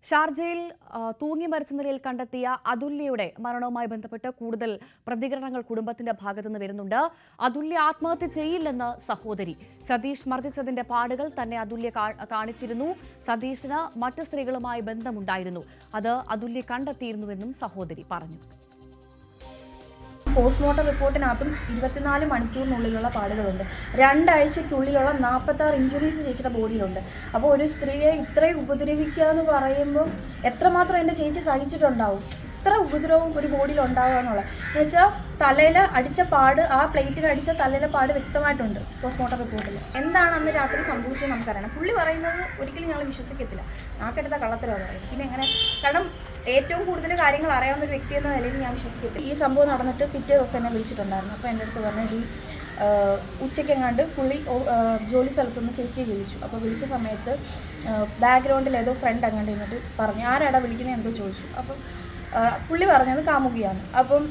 ഷാർജയിൽ തൂങ്ങി മരിച്ച നിലയിൽ കണ്ടെത്തിയ അതുല്യയുടെ മരണവുമായി ബന്ധപ്പെട്ട് കൂടുതൽ പ്രതികരണങ്ങൾ കുടുംബത്തിന്റെ ഭാഗത്തുനിന്ന് വരുന്നുണ്ട്. അതുല്യ ആത്മഹത്യ ചെയ്യില്ലെന്ന് സഹോദരി. സതീഷ് മർദ്ദിച്ചതിന്റെ പാടുകൾ തന്നെ അതുല്യ കാണിച്ചിരുന്നു. സതീഷിന് മറ്റ് സ്ത്രീകളുമായി ബന്ധമുണ്ടായിരുന്നു. അത് അതുല്യ കണ്ടെത്തിയിരുന്നുവെന്നും സഹോദരി പറഞ്ഞു. പോസ്റ്റ്മോർട്ടം റിപ്പോർട്ടിനകത്തും 24 മണിക്കൂറിനുള്ളിലുള്ള പാടുകളുണ്ട്. 2 ആഴ്ചയ്ക്കുള്ളിലുള്ള 46 ഇഞ്ചുറീസ് ചേച്ചിയുടെ ബോഡിയിലുണ്ട്. അപ്പോൾ ഒരു സ്ത്രീയെ ഇത്രയും ഉപദ്രവിക്കുക എന്ന് പറയുമ്പോൾ എത്രമാത്രം എൻ്റെ ചേച്ചി സഹിച്ചിട്ടുണ്ടാവും. ഇത്ര ഉപദ്രവം ഒരു ബോഡിയിൽ ഉണ്ടാവുക എന്നുള്ളത് എന്ന് വെച്ചാൽ തലയിൽ അടിച്ച പാട്, ആ പ്ലേറ്റിൽ അടിച്ച തലയിലെ പാട് വ്യക്തമായിട്ടുണ്ട് പോസ്റ്റ്മോർട്ടം റിപ്പോർട്ടിൽ. എന്താണ് അന്ന് രാത്രി സംഭവിച്ചത് നമുക്കറിയണം. പുള്ളി പറയുന്നത് ഒരിക്കലും ഞങ്ങൾ വിശ്വസിക്കത്തില്ല. നാക്കെടുത്ത കള്ളത്തരമാണ് പറയുന്നത്. പിന്നെ എങ്ങനെ, കാരണം ഏറ്റവും കൂടുതൽ കാര്യങ്ങൾ അറിയാവുന്ന ഒരു വ്യക്തി എന്ന നിലയിൽ ഞാൻ വിശ്വസിക്കത്തില്ല. ഈ സംഭവം നടന്നിട്ട് പിറ്റേ ദിവസം എന്നെ വിളിച്ചിട്ടുണ്ടായിരുന്നു. അപ്പോൾ എൻ്റെ അടുത്ത് പറഞ്ഞു, ഉച്ചയ്ക്കെങ്ങാണ്ട് പുള്ളി ജോലി സ്ഥലത്തുനിന്ന് ചേച്ചിയെ വിളിച്ചു. അപ്പോൾ വിളിച്ച സമയത്ത് ബാക്ക്ഗ്രൗണ്ടിൽ ഏതോ ഫ്രണ്ട് അങ്ങോട്ട് എന്നിട്ട് പറഞ്ഞു, ആരാടാ വിളിക്കുന്നത് എന്തോ ചോദിച്ചു. അപ്പം പുള്ളി പറഞ്ഞത് കാമുകിയാണ്. അപ്പം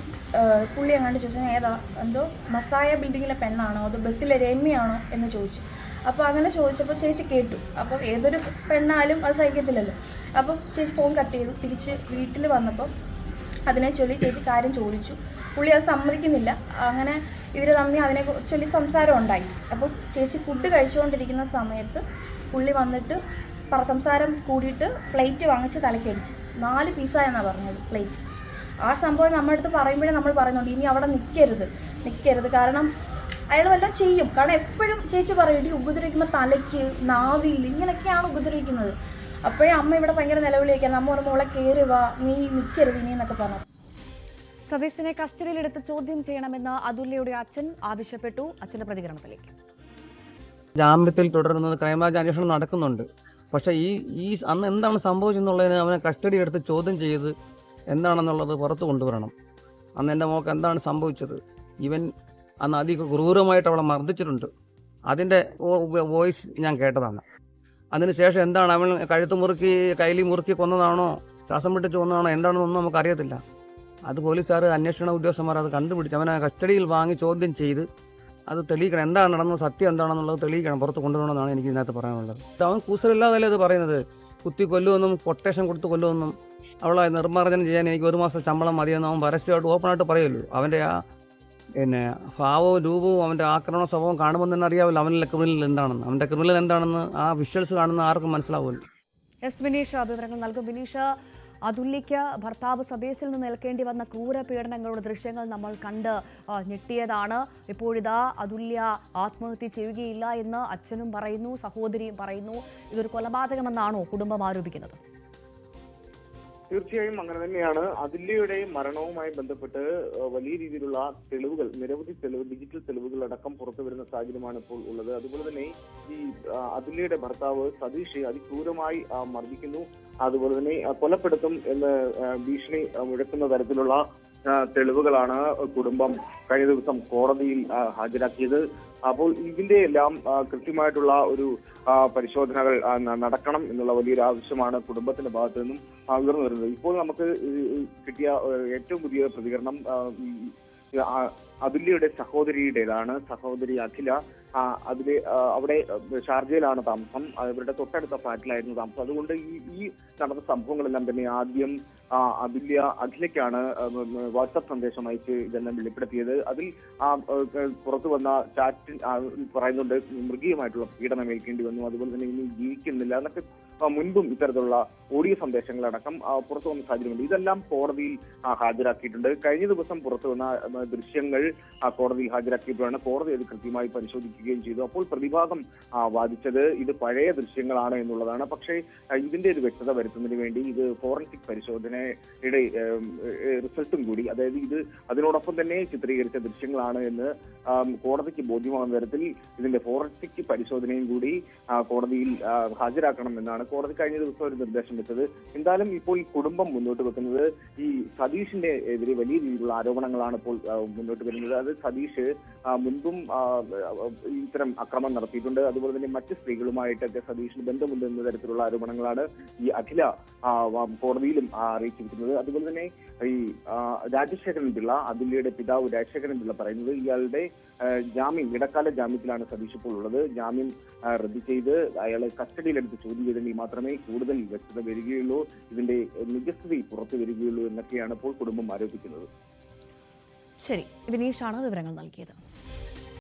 പുള്ളി അങ്ങാണ്ട് ചോദിച്ചാൽ ഏതാ, എന്തോ മസായ ബിൽഡിങ്ങിലെ പെണ്ണാണോ അതോ ബസ്സിലെ രമ്യയാണോ എന്ന് ചോദിച്ചു. അപ്പോൾ അങ്ങനെ ചോദിച്ചപ്പോൾ ചേച്ചി കേട്ടു. അപ്പം ഏതൊരു പെണ്ണാലും അത് സഹിക്കത്തില്ലല്ലോ. അപ്പം ചേച്ചി ഫോൺ കട്ട് ചെയ്തു. തിരിച്ച് വീട്ടിൽ വന്നപ്പോൾ അതിനെ ചൊല്ലി ചേച്ചി കാര്യം ചോദിച്ചു. പുള്ളി അത് സമ്മതിക്കുന്നില്ല. അങ്ങനെ ഇവർ തമ്മിൽ അതിനെ ചൊല്ലി സംസാരം ഉണ്ടായി. അപ്പം ചേച്ചി ഫുഡ് കഴിച്ചുകൊണ്ടിരിക്കുന്ന സമയത്ത് പുള്ളി വന്നിട്ട് സംസാരം കൂടിയിട്ട് പ്ലേറ്റ് വാങ്ങിച്ച് തലക്കടിച്ച് 4 പീസായെന്നാണ് പറഞ്ഞത് പ്ലേറ്റ്. ആ സംഭവം നമ്മുടെ അടുത്ത് പറയുമ്പോഴേ നമ്മൾ പറയുന്നുണ്ട് ഇനി അവിടെ നിൽക്കരുത്. കാരണം അയാൾ വല്ലതും ചെയ്യും. കാരണം എപ്പോഴും ചേച്ചി പറയും ഉപദ്രവിക്കുമ്പോൾ തലയ്ക്ക്, നാവിയിൽ ഇങ്ങനെയൊക്കെയാണ് ഉപദ്രവിക്കുന്നത്. അപ്പോഴേ അമ്മ ഇവിടെ ഭയങ്കര നിലവിളിയൊക്കെയാണ്. നമ്മ ഒരു മോളെ കയറി വാ, നീ നിൽക്കരുത് ഇനി എന്നൊക്കെ പറഞ്ഞു. സതീഷിനെ കസ്റ്റഡിയിലെടുത്ത് ചോദ്യം ചെയ്യണമെന്ന് അതുല്യയുടെ അച്ഛൻ ആവശ്യപ്പെട്ടു. അച്ഛന്റെ പ്രതികരണത്തിലേക്ക്. ജാമ്യത്തിൽ തുടരുന്നത് ക്രൈംബ്രാഞ്ച് അന്വേഷണം നടക്കുന്നുണ്ട്. പക്ഷേ ഈ അന്ന് എന്താണ് സംഭവിച്ചെന്നുള്ളതിന് അവനെ കസ്റ്റഡി എടുത്ത് ചോദ്യം ചെയ്ത് എന്താണെന്നുള്ളത് പുറത്തു കൊണ്ടുവരണം. അന്ന് എൻ്റെ മോൾക്ക് എന്താണ് സംഭവിച്ചത്, ഇവൻ അന്ന് ക്രൂരമായിട്ട് അവളെ മർദ്ദിച്ചിട്ടുണ്ട്. അതിൻ്റെ വോയിസ് ഞാൻ കേട്ടതാണ്. അതിനുശേഷം എന്താണ് അവൻ കഴുത്ത് മുറുക്കി കൈലി മുറുക്കി കൊന്നതാണോ, ശ്വാസം പിടിച്ച് കൊന്നതാണോ എന്താണെന്നൊന്നും നമുക്കറിയത്തില്ല. അത് പോലീസുകാർ, അന്വേഷണ ഉദ്യോഗസ്ഥന്മാർ അത് കണ്ടുപിടിച്ച് അവനെ കസ്റ്റഡിയിൽ വാങ്ങി ചോദ്യം ചെയ്ത് അത് തെളിയിക്കണം. എന്താണ് നടന്നത്, സത്യം എന്താണെന്നുള്ളത് തെളിയിക്കണം, പുറത്ത് കൊണ്ടുവരണമെന്നാണ് എനിക്ക് ഇതിനകത്ത് പറയാനുള്ളത്. അവൻ കൂസലില്ലാതല്ലേ ഇത് പറയുന്നത്. കുത്തി കൊല്ലുമെന്നും കൊട്ടേഷൻ കൊടുത്ത് കൊല്ലുമെന്നും അവളെ നിർമ്മാർജ്ജനം ചെയ്യാൻ എനിക്ക് 1 മാസം ശമ്പളം മതിയെന്ന് അവൻ പരസ്യമായിട്ട് ഓപ്പണായിട്ട് പറയുമല്ലോ. അവൻ്റെ ആ ഭാവവും രൂപവും അവൻ്റെ ആക്രമണ സ്വഭാവം കാണുമ്പോൾ തന്നെ അറിയാമല്ലോ അവൻ്റെ ക്രിമിനൽ എന്താണെന്ന്. അവൻ്റെ ക്രിമിനൽ എന്താണെന്ന് ആ വിഷ്വൽസ് കാണുന്ന ആർക്കും മനസ്സിലാവുമല്ലോ. എസ് വിനീഷ് വിവരങ്ങൾ നൽകും. വിനീഷ്, അതുല്യയ്ക്ക് ഭർത്താവ് സതീഷിൽ നിന്ന് ഏൽക്കേണ്ടി വന്ന ക്രൂര പീഡനങ്ങളുടെ ദൃശ്യങ്ങൾ നമ്മൾ കണ്ട് ഞെട്ടിയതാണ്. ഇപ്പോഴിതാ അതുല്യ ആത്മഹത്യ ചെയ്യുകയില്ല എന്ന് അച്ഛനും പറയുന്നു, സഹോദരിയും പറയുന്നു. ഇതൊരു കൊലപാതകമെന്നാണോ കുടുംബം ആരോപിക്കുന്നത്? തീർച്ചയായും അങ്ങനെ തന്നെയാണ്. അതുല്യയുടെ മരണവുമായി ബന്ധപ്പെട്ട് വലിയ രീതിയിലുള്ള തെളിവുകൾ, നിരവധി ഡിജിറ്റൽ തെളിവുകൾ അടക്കം പുറത്തു വരുന്ന സാഹചര്യമാണ് ഇപ്പോൾ ഉള്ളത്. അതുപോലെ തന്നെ ഈ അതുല്യയുടെ ഭർത്താവ് സതീഷ് അതിക്രൂരമായി മർദ്ദിക്കുന്നു, അതുപോലെ തന്നെ കൊലപ്പെടുത്തും എന്ന് ഭീഷണി മുഴക്കുന്ന തരത്തിലുള്ള തെളിവുകളാണ് കുടുംബം കഴിഞ്ഞ ദിവസം കോടതിയിൽ ഹാജരാക്കിയത്. അപ്പോൾ ഇതിന്റെ എല്ലാം കൃത്യമായിട്ടുള്ള ഒരു പരിശോധനകൾ നടക്കണം എന്നുള്ള വലിയൊരു ആവശ്യമാണ് കുടുംബത്തിന്റെ ഭാഗത്തു നിന്നും ഉയർന്നു വരുന്നത്. ഇപ്പോൾ നമുക്ക് കിട്ടിയ ഏറ്റവും പുതിയ പ്രതികരണം അതുല്യയുടെ സഹോദരിയുടേതാണ്. സഹോദരി അഖില അവിടെ ഷാർജയിലാണ് താമസം. അവരുടെ തൊട്ടടുത്ത ഫ്ലാറ്റിലായിരുന്നു താമസം. അതുകൊണ്ട് ഈ നടന്ന സംഭവങ്ങളെല്ലാം തന്നെ ആദ്യം അഖിലയ്ക്കാണ് വാട്സാപ്പ് സന്ദേശം അയച്ച് ഇതെല്ലാം വെളിപ്പെടുത്തിയത്. അതിൽ പുറത്തു വന്ന ചാറ്റിൽ പറയുന്നുണ്ട് മൃഗീയമായിട്ടുള്ള പീഡനം ഏൽക്കേണ്ടി വന്നു, അതുപോലെ തന്നെ ഇനി ജീവിക്കുന്നില്ല എന്നൊക്കെ മുൻപും ഇത്തരത്തിലുള്ള ഓഡിയോ സന്ദേശങ്ങളടക്കം പുറത്തു വന്ന സാഹചര്യമുണ്ട്. ഇതെല്ലാം കോടതിയിൽ ഹാജരാക്കിയിട്ടുണ്ട്. കഴിഞ്ഞ ദിവസം പുറത്തു വന്ന ദൃശ്യങ്ങൾ കോടതിയിൽ ഹാജരാക്കിയപ്പോഴാണ് കോടതി അത് കൃത്യമായി പരിശോധിക്കുകയും ചെയ്തു. അപ്പോൾ പ്രതിഭാഗം വാദിച്ചത് ഇത് പഴയ ദൃശ്യങ്ങളാണ് എന്നുള്ളതാണ്. പക്ഷേ ഇതിന്റെ ഒരു വ്യക്തത വരുത്തുന്നതിന് വേണ്ടി ഇത് ഫോറൻസിക് പരിശോധനയുടെ റിസൾട്ടും കൂടി, അതായത് ഇത് അതിനോടൊപ്പം തന്നെ ചിത്രീകരിച്ച ദൃശ്യങ്ങളാണ് എന്ന് കോടതിക്ക് ബോധ്യമാകുന്ന തരത്തിൽ ഇതിന്റെ ഫോറൻസിക് പരിശോധനയും കൂടി കോടതിയിൽ ഹാജരാക്കണം എന്നാണ് കോടതി കഴിഞ്ഞ ദിവസം ഒരു നിർദ്ദേശം വെച്ചത്. എന്തായാലും ഇപ്പോൾ കുടുംബം മുന്നോട്ട് വെക്കുന്നത് ഈ സതീഷിന്റെ എതിരെ വലിയ രീതിയിലുള്ള ആരോപണങ്ങളാണ് ഇപ്പോൾ മുന്നോട്ട് വരുന്നത്. അത് സതീഷ് മുൻപും ഇത്തരം അക്രമം നടത്തിയിട്ടുണ്ട്. അതുപോലെ തന്നെ മറ്റ് സ്ത്രീകളുമായിട്ടൊക്കെ സതീഷിന് ബന്ധമുണ്ട് എന്ന തരത്തിലുള്ള ആരോപണങ്ങളാണ് ഈ അഖില കോടതിയിലും അറിയിച്ചിരിക്കുന്നത്. അതുപോലെ തന്നെ ഈ രാജശേഖരൻ പിള്ള, അതുല്യയുടെ പിതാവ് രാജശേഖരൻ പിള്ള പറയുന്നത് ഇയാളുടെ ജാമ്യം, ഇടക്കാല ജാമ്യത്തിലാണ് സതീഷ് ഇപ്പോൾ ഉള്ളത്. ജാമ്യം റദ്ദു ചെയ്ത് അയാളെ കസ്റ്റഡിയിലെടുത്ത് ചോദ്യം ചെയ്തെങ്കിൽ മാത്രമേ കൂടുതൽ വ്യക്തത വരികയുള്ളൂ, ഇതിന്റെ നിജസ്ഥിതി പുറത്തു വരികയുള്ളൂ എന്നൊക്കെയാണ് ഇപ്പോൾ കുടുംബം ആരോപിക്കുന്നത്. ശരി, വിനീഷാണ് വിവരങ്ങൾ നൽകിയത്.